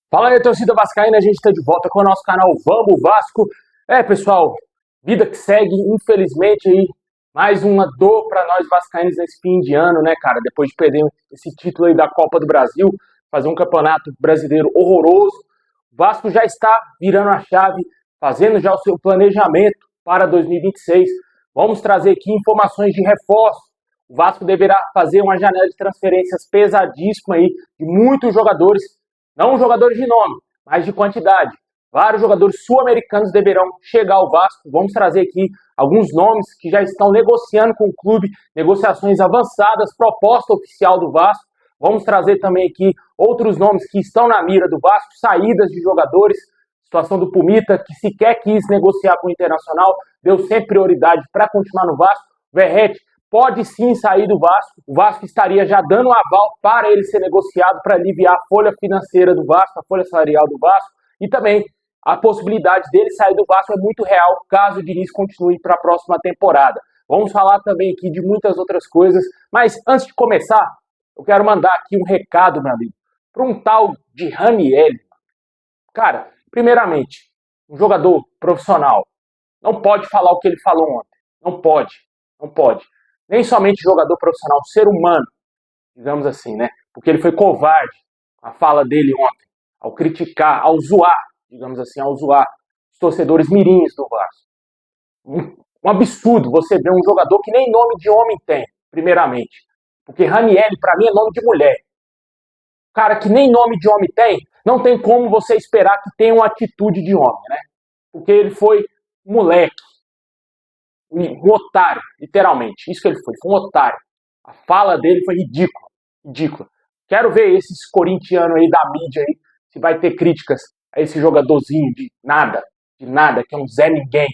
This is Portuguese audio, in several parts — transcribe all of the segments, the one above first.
Fala aí, torcida vascaína, a gente está de volta com o nosso canal Vamos Vasco. Pessoal, vida que segue, infelizmente aí, mais uma dor para nós vascaínos nesse fim de ano, né, cara? Depois de perder esse título aí da Copa do Brasil, fazer um campeonato brasileiro horroroso, o Vasco já está virando a chave, fazendo já o seu planejamento para 2026. Vamos trazer aqui informações de reforço. O Vasco deverá fazer uma janela de transferências pesadíssima aí, de muitos jogadores, não jogadores de nome, mas de quantidade. Vários jogadores sul-americanos deverão chegar ao Vasco. Vamos trazer aqui alguns nomes que já estão negociando com o clube, negociações avançadas, proposta oficial do Vasco. Vamos trazer também aqui outros nomes que estão na mira do Vasco, saídas de jogadores, situação do Pumita, que sequer quis negociar com o Internacional, deu sempre prioridade para continuar no Vasco. Verratti pode sim sair do Vasco. O Vasco estaria já dando um aval para ele ser negociado, para aliviar a folha financeira do Vasco, a folha salarial do Vasco, e também a possibilidade dele sair do Vasco é muito real, caso o Diniz continue para a próxima temporada. Vamos falar também aqui de muitas outras coisas, mas antes de começar, eu quero mandar aqui um recado, meu amigo, para um tal de Raniel. Cara, primeiramente, um jogador profissional não pode falar o que ele falou ontem. Não pode, não pode. Nem somente jogador profissional, ser humano, digamos assim, né? Porque ele foi covarde a fala dele ontem, ao criticar, ao zoar, digamos assim, ao zoar os torcedores mirins do Vasco. Um absurdo você ver um jogador que nem nome de homem tem, primeiramente. Porque Raniel, para mim, é nome de mulher. Cara que nem nome de homem tem, não tem como você esperar que tenha uma atitude de homem, né? Porque ele foi um moleque, um otário, literalmente. Isso que ele foi um otário. A fala dele foi ridícula, ridícula. Quero ver esses corintianos aí da mídia aí, se vai ter críticas a esse jogadorzinho de nada, que é um Zé Ninguém.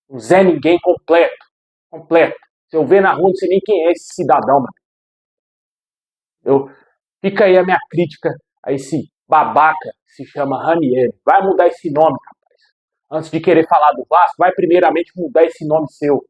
Um Zé Ninguém completo, completo. Se eu ver na rua, não sei nem quem é esse cidadão, mano. Fica aí a minha crítica a esse babaca que se chama Ranieri. Vai mudar esse nome, rapaz. Antes de querer falar do Vasco, vai primeiramente mudar esse nome seu.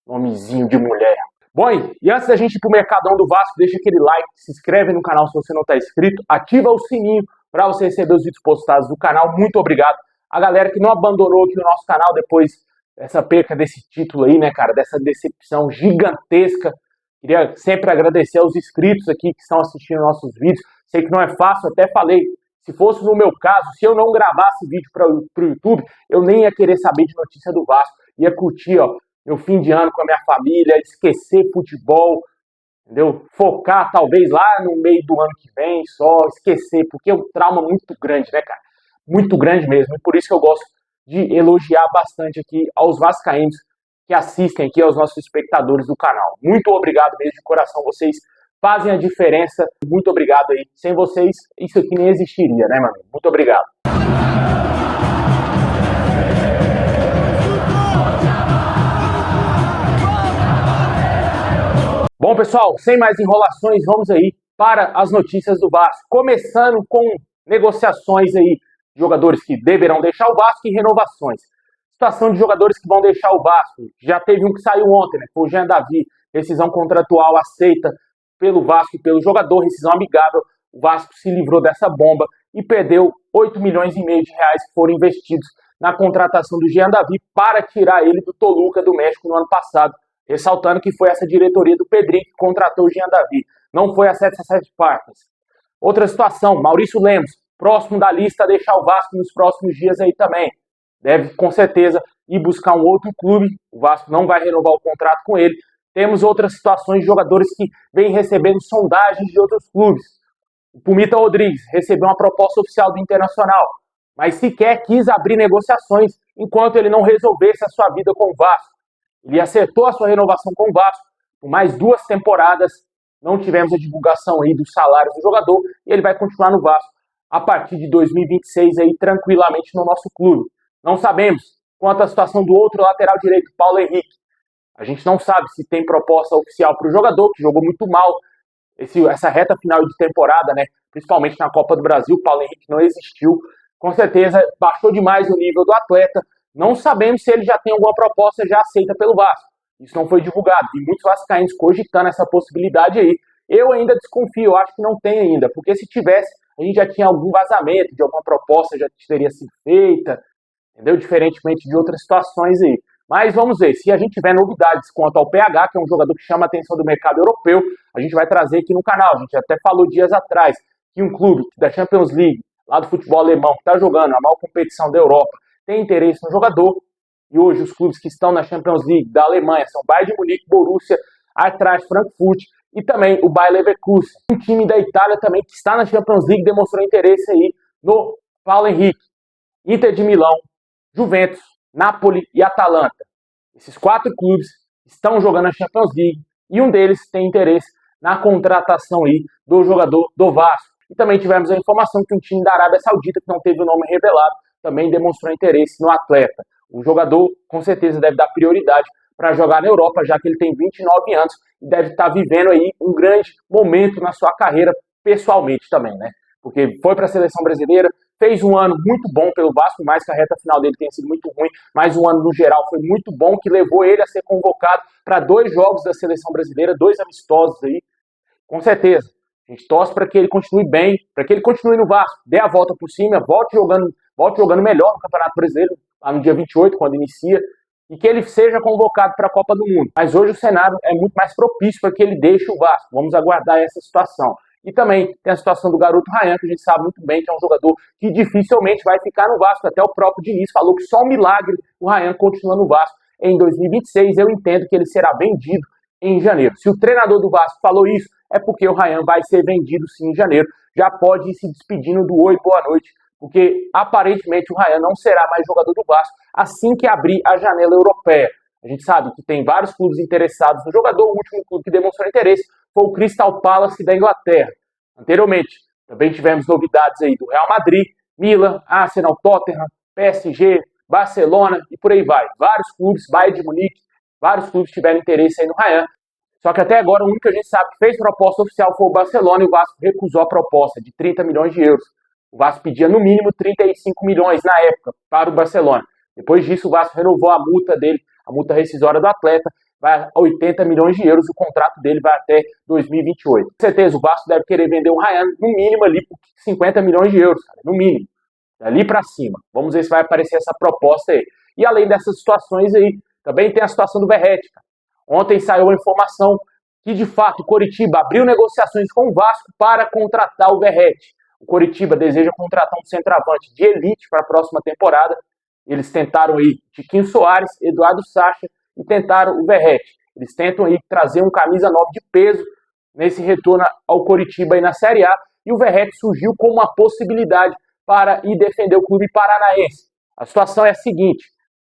Nomezinho de mulher. Bom, e antes da gente ir pro Mercadão do Vasco, deixa aquele like, se inscreve no canal se você não está inscrito, ativa o sininho para você receber os vídeos postados do canal. Muito obrigado. A galera que não abandonou aqui o nosso canal depois dessa perca desse título aí, né, cara, dessa decepção gigantesca. Queria sempre agradecer aos inscritos aqui que estão assistindo nossos vídeos. Sei que não é fácil, até falei. Se fosse no meu caso, se eu não gravasse vídeo para o YouTube, eu nem ia querer saber de notícia do Vasco. Ia curtir, ó, meu fim de ano com a minha família, esquecer futebol, entendeu? Focar talvez lá no meio do ano que vem, só esquecer, porque é um trauma muito grande, né, cara? Muito grande mesmo. E por isso que eu gosto de elogiar bastante aqui aos vascaínos que assistem aqui, aos nossos espectadores do canal. Muito obrigado mesmo de coração, vocês fazem a diferença. Muito obrigado aí. Sem vocês, isso aqui nem existiria, né, meu amigo? Muito obrigado. Bom, pessoal, sem mais enrolações, vamos aí para as notícias do Vasco. Começando com negociações aí de jogadores que deverão deixar o Vasco e renovações. Situação de jogadores que vão deixar o Vasco. Já teve um que saiu ontem, né? Foi o Jean Davi. Rescisão contratual aceita pelo Vasco e pelo jogador, rescisão amigável. O Vasco se livrou dessa bomba e perdeu 8,5 milhões de reais que foram investidos na contratação do Jean Davi para tirar ele do Toluca do México no ano passado. Ressaltando que foi essa diretoria do Pedrinho que contratou o Jean Davi. Não foi a 77 Partners. Outra situação, Maurício Lemos, próximo da lista a deixar o Vasco nos próximos dias aí também. Deve, com certeza, ir buscar um outro clube. O Vasco não vai renovar o contrato com ele. Temos outras situações de jogadores que vêm recebendo sondagens de outros clubes. O Pumita Rodrigues recebeu uma proposta oficial do Internacional, mas sequer quis abrir negociações enquanto ele não resolvesse a sua vida com o Vasco. Ele acertou a sua renovação com o Vasco por mais 2 temporadas. Não tivemos a divulgação aí dos salários do jogador e ele vai continuar no Vasco a partir de 2026 aí tranquilamente no nosso clube. Não sabemos quanto à situação do outro lateral direito, Paulo Henrique. A gente não sabe se tem proposta oficial para o jogador, que jogou muito mal essa reta final de temporada, né? Principalmente na Copa do Brasil. Paulo Henrique não existiu. Com certeza baixou demais o nível do atleta. Não sabemos se ele já tem alguma proposta já aceita pelo Vasco. Isso não foi divulgado. E muitos vascaínos cogitando essa possibilidade aí Eu ainda desconfio, eu acho que não tem ainda, porque se tivesse, a gente já tinha algum vazamento de alguma proposta já teria sido feita, entendeu? Diferentemente de outras situações aí. Mas vamos ver, se a gente tiver novidades quanto ao PH, que é um jogador que chama a atenção do mercado europeu, a gente vai trazer aqui no canal. A gente até falou dias atrás que um clube da Champions League, lá do futebol alemão, que está jogando a maior competição da Europa, tem interesse no jogador. E hoje os clubes que estão na Champions League da Alemanha são Bayern de Munique, Borussia, Eintracht Frankfurt e também o Bayer Leverkusen. Um time da Itália também que está na Champions League demonstrou interesse aí no Paulo Henrique. Inter de Milão, Juventus, Napoli e Atalanta. Esses 4 clubes estão jogando a Champions League e um deles tem interesse na contratação aí do jogador do Vasco. E também tivemos a informação que um time da Arábia Saudita, que não teve o nome revelado, também demonstrou interesse no atleta. O jogador com certeza deve dar prioridade para jogar na Europa, já que ele tem 29 anos e deve estar vivendo aí um grande momento na sua carreira pessoalmente também, né? Porque foi para a seleção brasileira, fez um ano muito bom pelo Vasco, mais que a reta final dele tenha sido muito ruim, mas um ano no geral foi muito bom, que levou ele a ser convocado para 2 jogos da seleção brasileira, 2 amistosos aí, com certeza. A gente torce para que ele continue bem, para que ele continue no Vasco, dê a volta por cima, volte jogando melhor no Campeonato Brasileiro, lá no dia 28, quando inicia, e que ele seja convocado para a Copa do Mundo. Mas hoje o cenário é muito mais propício para que ele deixe o Vasco. Vamos aguardar essa situação. E também tem a situação do garoto Ryan, que a gente sabe muito bem que é um jogador que dificilmente vai ficar no Vasco. Até o próprio Diniz falou que só um milagre o Ryan continua no Vasco em 2026. Eu entendo que ele será vendido em janeiro. Se o treinador do Vasco falou isso, é porque o Ryan vai ser vendido sim em janeiro. Já pode ir se despedindo do oi, boa noite, porque aparentemente o Ryan não será mais jogador do Vasco assim que abrir a janela europeia. A gente sabe que tem vários clubes interessados no jogador. O último clube que demonstrou interesse foi o Crystal Palace da Inglaterra. Anteriormente, também tivemos novidades aí do Real Madrid, Milan, Arsenal, Tottenham, PSG, Barcelona e por aí vai. Vários clubes, Bayern de Munique, vários clubes tiveram interesse aí no Ryan. Só que até agora o único que a gente sabe que fez proposta oficial foi o Barcelona e o Vasco recusou a proposta de 30 milhões de euros. O Vasco pedia no mínimo 35 milhões na época para o Barcelona. Depois disso o Vasco renovou a multa dele, a multa rescisória do atleta, vai a 80 milhões de euros, o contrato dele vai até 2028. Com certeza o Vasco deve querer vender o Ryan no mínimo ali por 50 milhões de euros, cara, no mínimo. Dali para cima. Vamos ver se vai aparecer essa proposta aí. E além dessas situações aí, também tem a situação do Verratti. Ontem saiu a informação que, de fato, o Coritiba abriu negociações com o Vasco para contratar o Verratti. O Coritiba deseja contratar um centroavante de elite para a próxima temporada. Eles tentaram aí Tiquinho Soares, Eduardo Sacha e tentaram o Verratti. Eles tentam aí trazer um camisa 9 de peso nesse retorno ao Coritiba aí na Série A. E o Verratti surgiu como uma possibilidade para ir defender o clube paranaense. A situação é a seguinte: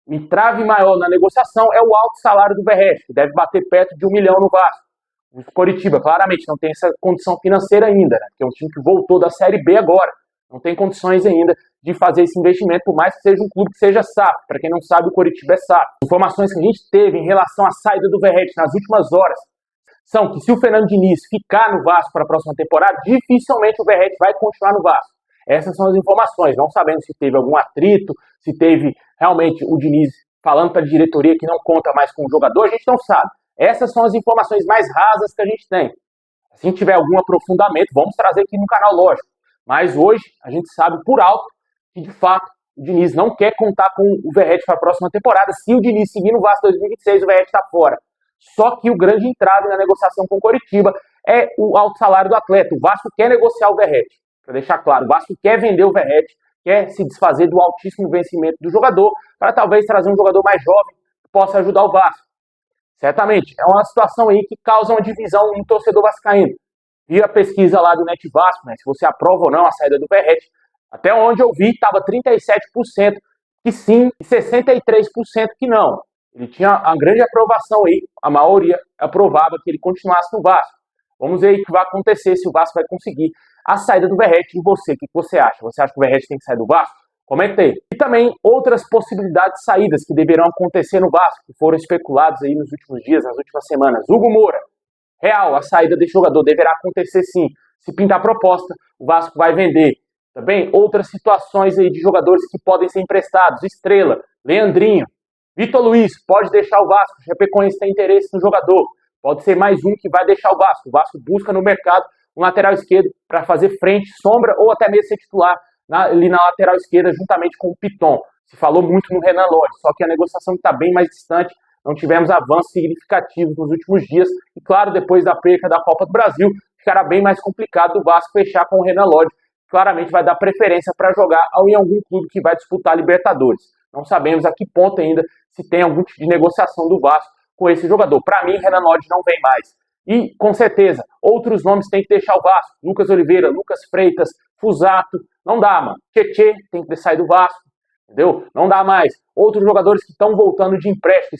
o entrave maior na negociação é o alto salário do Verratti, que deve bater perto de 1 milhão no Vasco. O Coritiba, claramente, não tem essa condição financeira ainda, né? Que é um time que voltou da Série B agora. Não tem condições ainda de fazer esse investimento, por mais que seja um clube que seja SAF. Para quem não sabe, o Coritiba é SAF. Informações que a gente teve em relação à saída do Verratti nas últimas horas são que se o Fernando Diniz ficar no Vasco para a próxima temporada, dificilmente o Verratti vai continuar no Vasco. Essas são as informações, não sabemos se teve algum atrito, se teve realmente o Diniz falando para a diretoria que não conta mais com o jogador, a gente não sabe. Essas são as informações mais rasas que a gente tem. Se tiver algum aprofundamento, vamos trazer aqui no canal, lógico. Mas hoje a gente sabe por alto que, de fato, o Diniz não quer contar com o Verratti para a próxima temporada. Se o Diniz seguir no Vasco 2026, o Verratti está fora. Só que o grande entrave na negociação com o Coritiba é o alto salário do atleta. O Vasco quer negociar o Verratti. Para deixar claro, o Vasco quer vender o Verratti, quer se desfazer do altíssimo vencimento do jogador, para talvez trazer um jogador mais jovem que possa ajudar o Vasco. Certamente, é uma situação aí que causa uma divisão no torcedor vascaíno. Vi a pesquisa lá do Net Vasco, né, se você aprova ou não a saída do Verratti. Até onde eu vi, estava 37% que sim e 63% que não. Ele tinha a grande aprovação aí, a maioria aprovava que ele continuasse no Vasco. Vamos ver aí o que vai acontecer, se o Vasco vai conseguir a saída do Verratti. E você, o que você acha? Você acha que o Verratti tem que sair do Vasco? Comenta aí. E também outras possibilidades de saídas que deverão acontecer no Vasco, que foram especuladas aí nos últimos dias, nas últimas semanas. Hugo Moura. Real, a saída desse jogador deverá acontecer sim. Se pintar proposta, o Vasco vai vender. Também outras situações aí de jogadores que podem ser emprestados. Estrela, Leandrinho, Vitor Luiz, pode deixar o Vasco. Chapecoense tem interesse no jogador. pode ser mais um que vai deixar o Vasco. O Vasco busca no mercado um lateral esquerdo para fazer frente, sombra ou até mesmo ser titular ali na lateral esquerda juntamente com o Piton. Se falou muito no Renan Lodge, só que a negociação está bem mais distante, não tivemos avanços significativos nos últimos dias e claro, depois da perca da Copa do Brasil, ficará bem mais complicado do Vasco fechar com o Renan Lodge. Claramente vai dar preferência para jogar em algum clube que vai disputar a Libertadores. Não sabemos a que ponto ainda se tem algum tipo de negociação do Vasco com esse jogador. Para mim, Renan Lodge não vem mais. E, com certeza, outros nomes têm que deixar o Vasco. Lucas Oliveira, Lucas Freitas, Fusato. Não dá, mano. Tietê tem que sair do Vasco. Entendeu? Não dá mais. Outros jogadores que estão voltando de empréstimo,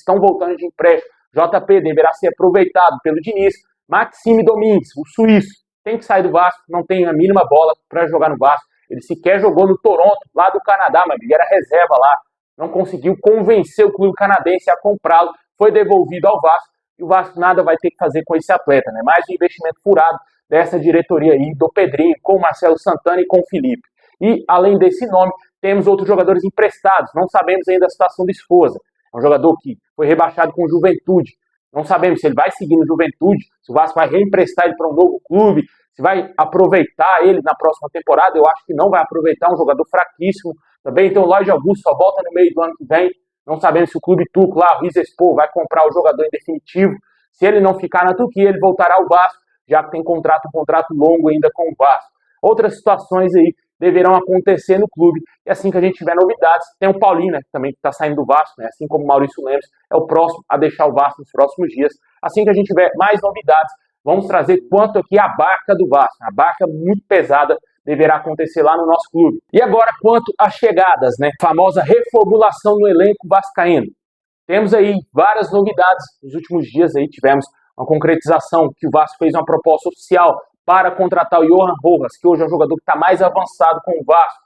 JP deverá ser aproveitado pelo Diniz. Maxime Domingues, o suíço, tem que sair do Vasco, não tem a mínima bola para jogar no Vasco. Ele sequer jogou no Toronto, lá do Canadá, mas ele era reserva lá. Não conseguiu convencer o clube canadense a comprá-lo, foi devolvido ao Vasco, e o Vasco nada vai ter que fazer com esse atleta, né? Mais um investimento furado dessa diretoria aí, do Pedrinho, com o Marcelo Santana e com o Felipe. E, além desse nome, temos outros jogadores emprestados, não sabemos ainda a situação do Esforza. É um jogador que foi rebaixado com o Juventude. Não sabemos se ele vai seguir no Juventude, se o Vasco vai reemprestar ele para um novo clube, se vai aproveitar ele na próxima temporada. Eu acho que não vai aproveitar, um jogador fraquíssimo. Também tem o Lloyd Augusto, só volta no meio do ano que vem. Não sabemos se o clube turco lá, o Rizespor, vai comprar o jogador em definitivo. Se ele não ficar na Turquia, ele voltará ao Vasco, já que tem um contrato longo ainda com o Vasco. Outras situações aí deverão acontecer no clube. E assim que a gente tiver novidades, tem o Paulinho, né, que também está saindo do Vasco, né, assim como o Maurício Lemos, é o próximo a deixar o Vasco nos próximos dias. Assim que a gente tiver mais novidades, vamos trazer quanto aqui a barca do Vasco. A barca muito pesada deverá acontecer lá no nosso clube. E agora, quanto às chegadas, né, famosa reformulação no elenco vascaíno. Temos aí várias novidades. Nos últimos dias aí tivemos uma concretização que o Vasco fez uma proposta oficial para contratar o Johan Rojas, que hoje é o jogador que está mais avançado com o Vasco.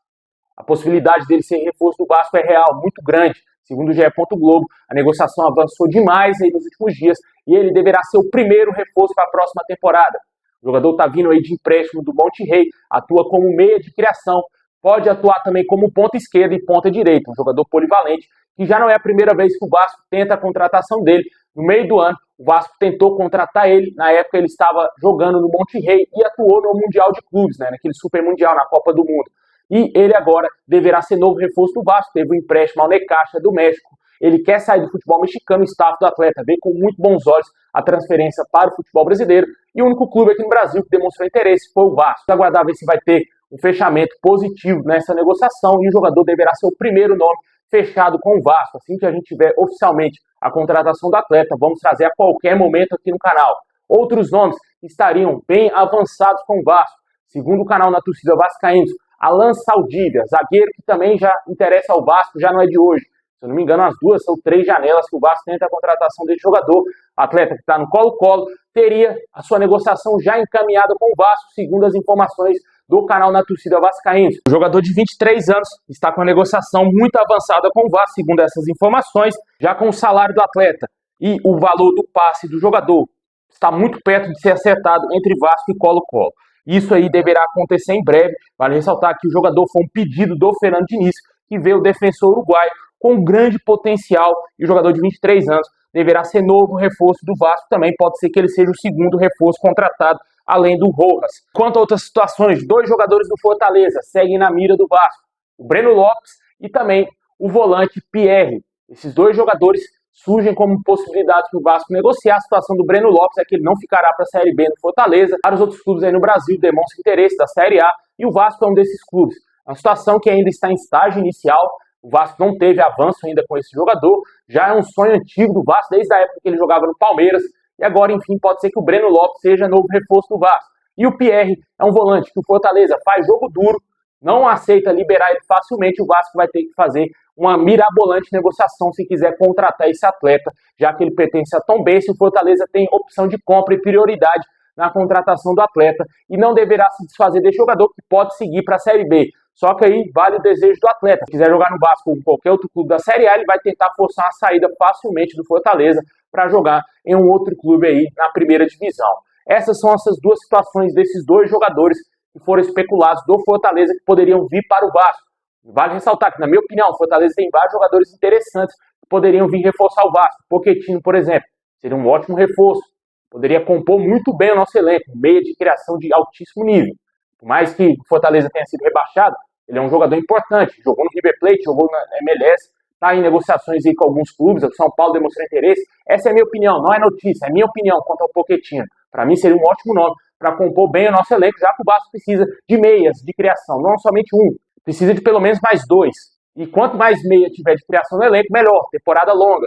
A possibilidade dele ser reforço do Vasco é real, muito grande. Segundo o GE. Globo, a negociação avançou demais aí nos últimos dias e ele deverá ser o primeiro reforço para a próxima temporada. O jogador está vindo aí de empréstimo do Monterrey, atua como meia de criação, pode atuar também como ponta esquerda e ponta direita, um jogador polivalente, que já não é a primeira vez que o Vasco tenta a contratação dele. No meio do ano, o Vasco tentou contratar ele, na época ele estava jogando no Monterrey e atuou no Mundial de Clubes, né, naquele Super Mundial, na Copa do Mundo. E ele agora deverá ser novo reforço do Vasco, teve um empréstimo ao Necaxa do México, ele quer sair do futebol mexicano, o staff do atleta vê com muito bons olhos a transferência para o futebol brasileiro, e o único clube aqui no Brasil que demonstrou interesse foi o Vasco. Vamos aguardar ver se vai ter um fechamento positivo nessa negociação, e o jogador deverá ser o primeiro nome fechado com o Vasco. Assim que a gente tiver oficialmente a contratação do atleta, vamos trazer a qualquer momento aqui no canal. Outros nomes estariam bem avançados com o Vasco. Segundo o canal Na Torcida Vascaínos, Alan Saldívia, zagueiro que também já interessa ao Vasco, já não é de hoje. Se eu não me engano, as duas são 3 janelas que o Vasco tenta a contratação desse jogador. Atleta que está no Colo-Colo, teria a sua negociação já encaminhada com o Vasco, segundo as informações do canal Na Torcida Vascaínos. O jogador de 23 anos está com a negociação muito avançada com o Vasco, segundo essas informações, já com o salário do atleta e o valor do passe do jogador está muito perto de ser acertado entre Vasco e Colo-Colo. Isso aí deverá acontecer em breve. Vale ressaltar que o jogador foi um pedido do Fernando Diniz, que vê o defensor uruguaio com grande potencial, e o jogador de 23 anos deverá ser novo reforço do Vasco. Também pode ser que ele seja o segundo reforço contratado, além do Rojas. Quanto a outras situações, 2 jogadores do Fortaleza seguem na mira do Vasco, o Breno Lopes e também o volante Pierre. Esses 2 jogadores surgem como possibilidade para o Vasco negociar. A situação do Breno Lopes é que ele não ficará para a Série B no Fortaleza. Vários outros clubes aí no Brasil demonstram interesse da Série A e o Vasco é um desses clubes. É uma situação que ainda está em estágio inicial. O Vasco não teve avanço ainda com esse jogador. Já é um sonho antigo do Vasco, desde a época que ele jogava no Palmeiras. E agora, enfim, pode ser que o Breno Lopes seja novo reforço do Vasco. E o Pierre é um volante que o Fortaleza faz jogo duro, não aceita liberar ele facilmente. O Vasco vai ter que fazer uma mirabolante negociação se quiser contratar esse atleta, já que ele pertence a Tombense. O Fortaleza tem opção de compra e prioridade na contratação do atleta e não deverá se desfazer desse jogador, que pode seguir para a Série B. Só que aí vale o desejo do atleta. Se quiser jogar no Vasco ou em qualquer outro clube da Série A, ele vai tentar forçar a saída facilmente do Fortaleza para jogar em um outro clube aí na primeira divisão. Essas são essas 2 situações desses 2 jogadores que foram especulados do Fortaleza que poderiam vir para o Vasco. Vale ressaltar que, na minha opinião, o Fortaleza tem vários jogadores interessantes que poderiam vir reforçar o Vasco. Pochettino, por exemplo, seria um ótimo reforço. Poderia compor muito bem o nosso elenco, um meia de criação de altíssimo nível. Por mais que o Fortaleza tenha sido rebaixado, ele é um jogador importante, jogou no River Plate, jogou na MLS, está em negociações aí com alguns clubes, o São Paulo demonstrou interesse. Essa é a minha opinião, não é notícia, é minha opinião quanto ao Pochettino. Para mim seria um ótimo nome para compor bem o nosso elenco, já que o Vasco precisa de meias de criação, não somente um, precisa de pelo menos mais dois. E quanto mais meia tiver de criação no elenco, melhor, temporada longa.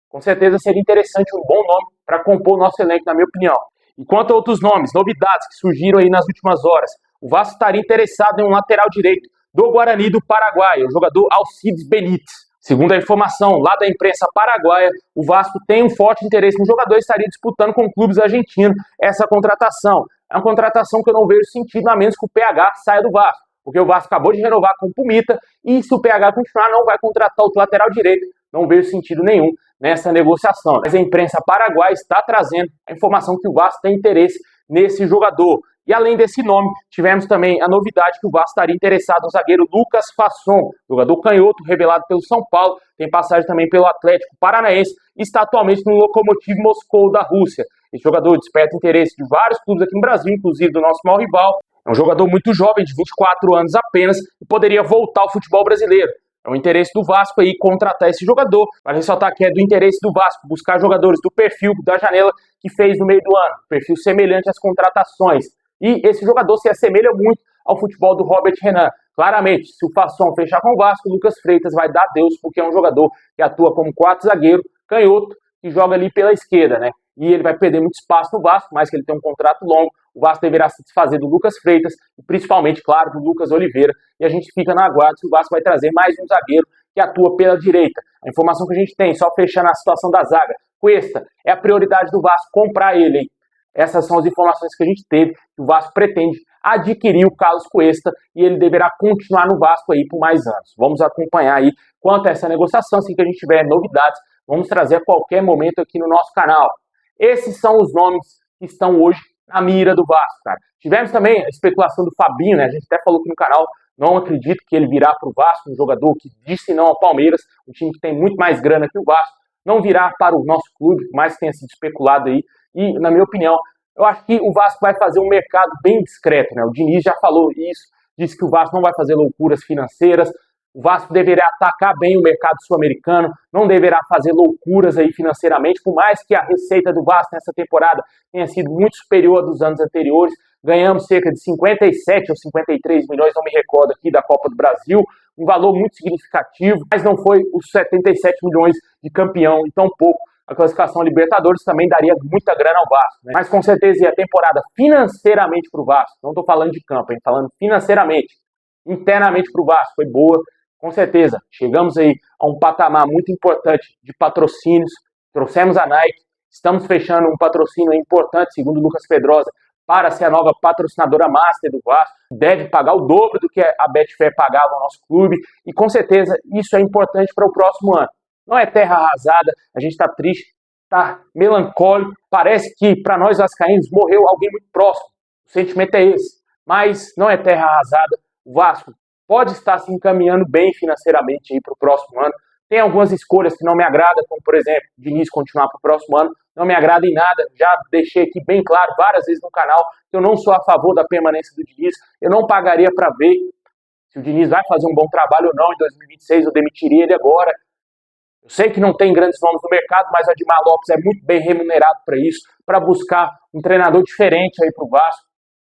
Com certeza seria interessante um bom nome para compor o nosso elenco, na minha opinião. E quanto a outros nomes, novidades que surgiram aí nas últimas horas, o Vasco estaria interessado em um lateral direito do Guarani do Paraguai, o jogador Alcides Benítez. Segundo a informação lá da imprensa paraguaia, o Vasco tem um forte interesse no jogador e estaria disputando com clubes argentinos essa contratação. É uma contratação que eu não vejo sentido, a menos que o PH saia do Vasco, porque o Vasco acabou de renovar com o Pumita e se o PH continuar não vai contratar outro lateral direito. Não vejo sentido nenhum nessa negociação. Mas a imprensa paraguaia está trazendo a informação que o Vasco tem interesse nesse jogador. E além desse nome, tivemos também a novidade que o Vasco estaria interessado no zagueiro Lucas Fasson, jogador canhoto, revelado pelo São Paulo, tem passagem também pelo Atlético Paranaense e está atualmente no Lokomotiv Moscou da Rússia. Esse jogador desperta interesse de vários clubes aqui no Brasil, inclusive do nosso maior rival. É um jogador muito jovem, de 24 anos apenas, e poderia voltar ao futebol brasileiro. É o interesse do Vasco aí contratar esse jogador. Para ressaltar que é do interesse do Vasco buscar jogadores do perfil da janela que fez no meio do ano, perfil semelhante às contratações. E esse jogador se assemelha muito ao futebol do Robert Renan. Claramente, se o Fasson fechar com o Vasco, o Lucas Freitas vai dar Deus, porque é um jogador que atua como quarto zagueiro, canhoto, que joga ali pela esquerda, né? E ele vai perder muito espaço no Vasco, mas que ele tem um contrato longo. O Vasco deverá se desfazer do Lucas Freitas, e principalmente, claro, do Lucas Oliveira. E a gente fica na aguardo se o Vasco vai trazer mais um zagueiro que atua pela direita. A informação que a gente tem, só fechando a situação da zaga, Cuesta, é a prioridade do Vasco comprar ele, hein? Essas são as informações que a gente teve, que o Vasco pretende adquirir o Carlos Cuesta e ele deverá continuar no Vasco aí por mais anos. Vamos acompanhar aí quanto a essa negociação, assim que a gente tiver novidades, vamos trazer a qualquer momento aqui no nosso canal. Esses são os nomes que estão hoje na mira do Vasco, cara. Tivemos também a especulação do Fabinho, né? A gente até falou aqui no canal, não acredito que ele virá para o Vasco, um jogador que disse não ao Palmeiras, um time que tem muito mais grana que o Vasco, não virá para o nosso clube, por mais que tenha sido especulado aí. E, na minha opinião, eu acho que o Vasco vai fazer um mercado bem discreto, né? O Diniz já falou isso, disse que o Vasco não vai fazer loucuras financeiras, o Vasco deverá atacar bem o mercado sul-americano, não deverá fazer loucuras aí financeiramente, por mais que a receita do Vasco nessa temporada tenha sido muito superior à dos anos anteriores. Ganhamos cerca de 57 ou 53 milhões, não me recordo aqui, da Copa do Brasil, um valor muito significativo, mas não foi os 77 milhões de campeão e tão pouco. A classificação Libertadores também daria muita grana ao Vasco, né? Mas com certeza a temporada financeiramente para o Vasco, não estou falando de campo, hein? Falando financeiramente, internamente para o Vasco, foi boa, com certeza. Chegamos aí a um patamar muito importante de patrocínios, trouxemos a Nike, estamos fechando um patrocínio importante, segundo o Lucas Pedrosa, para ser a nova patrocinadora master do Vasco, deve pagar o dobro do que a Betfair pagava ao nosso clube, e com certeza isso é importante para o próximo ano. Não é terra arrasada, a gente está triste, está melancólico, parece que para nós vascaínos morreu alguém muito próximo, o sentimento é esse, mas não é terra arrasada, o Vasco pode estar se encaminhando bem financeiramente para o próximo ano. Tem algumas escolhas que não me agradam, como por exemplo, o Diniz continuar para o próximo ano, não me agrada em nada, já deixei aqui bem claro várias vezes no canal que eu não sou a favor da permanência do Diniz, eu não pagaria para ver se o Diniz vai fazer um bom trabalho ou não em 2026, eu demitiria ele agora. Eu sei que não tem grandes nomes no mercado, mas o Admar Lopes é muito bem remunerado para isso, para buscar um treinador diferente aí para o Vasco.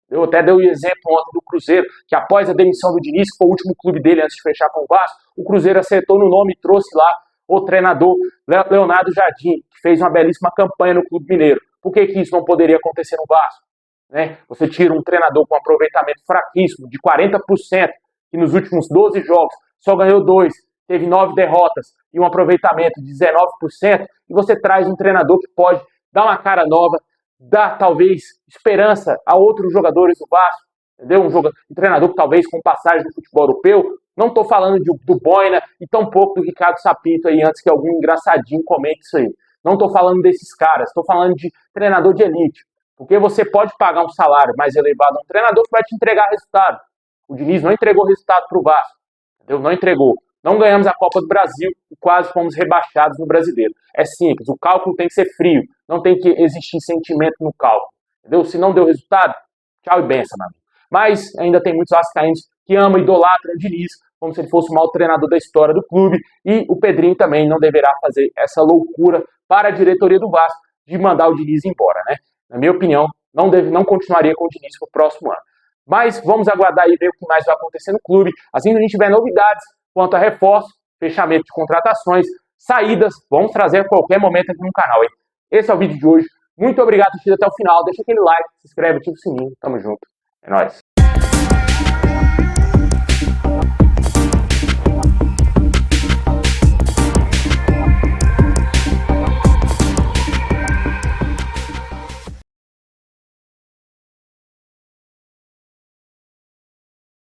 Eu até dei o exemplo ontem do Cruzeiro, que após a demissão do Diniz, que foi o último clube dele antes de fechar com o Vasco, o Cruzeiro acertou no nome e trouxe lá o treinador Leonardo Jardim, que fez uma belíssima campanha no Clube Mineiro. Por que isso não poderia acontecer no Vasco? Né? Você tira um treinador com aproveitamento fraquíssimo, de 40%, que nos últimos 12 jogos só ganhou 2, teve 9 derrotas e um aproveitamento de 19%, e você traz um treinador que pode dar uma cara nova, dar talvez esperança a outros jogadores do Vasco, entendeu? Um treinador que talvez com passagem do futebol europeu. Não estou falando do Boina e tampouco do Ricardo Sapinto aí, antes que algum engraçadinho comente isso aí. Não estou falando desses caras, estou falando de treinador de elite. Porque você pode pagar um salário mais elevado a um treinador que vai te entregar resultado. O Diniz não entregou resultado para o Vasco, entendeu? Não entregou. Não ganhamos a Copa do Brasil e quase fomos rebaixados no Brasileiro. É simples, o cálculo tem que ser frio. não tem que existir sentimento no cálculo, entendeu? Se não deu resultado, tchau e benção, meu amigo. Mas ainda tem muitos vascaínos que amam e idolatram o Diniz, como se ele fosse o maior treinador da história do clube, e o Pedrinho também não deverá fazer essa loucura para a diretoria do Vasco de mandar o Diniz embora, né? Na minha opinião, não continuaria com o Diniz para o próximo ano. Mas vamos aguardar e ver o que mais vai acontecer no clube. Assim que a gente tiver novidades quanto a reforço, fechamento de contratações, saídas, vamos trazer a qualquer momento aqui no canal, hein? Esse é o vídeo de hoje. Muito obrigado por assistir até o final. Deixa aquele like, se inscreve, ativa o sininho. Tamo junto. É nóis.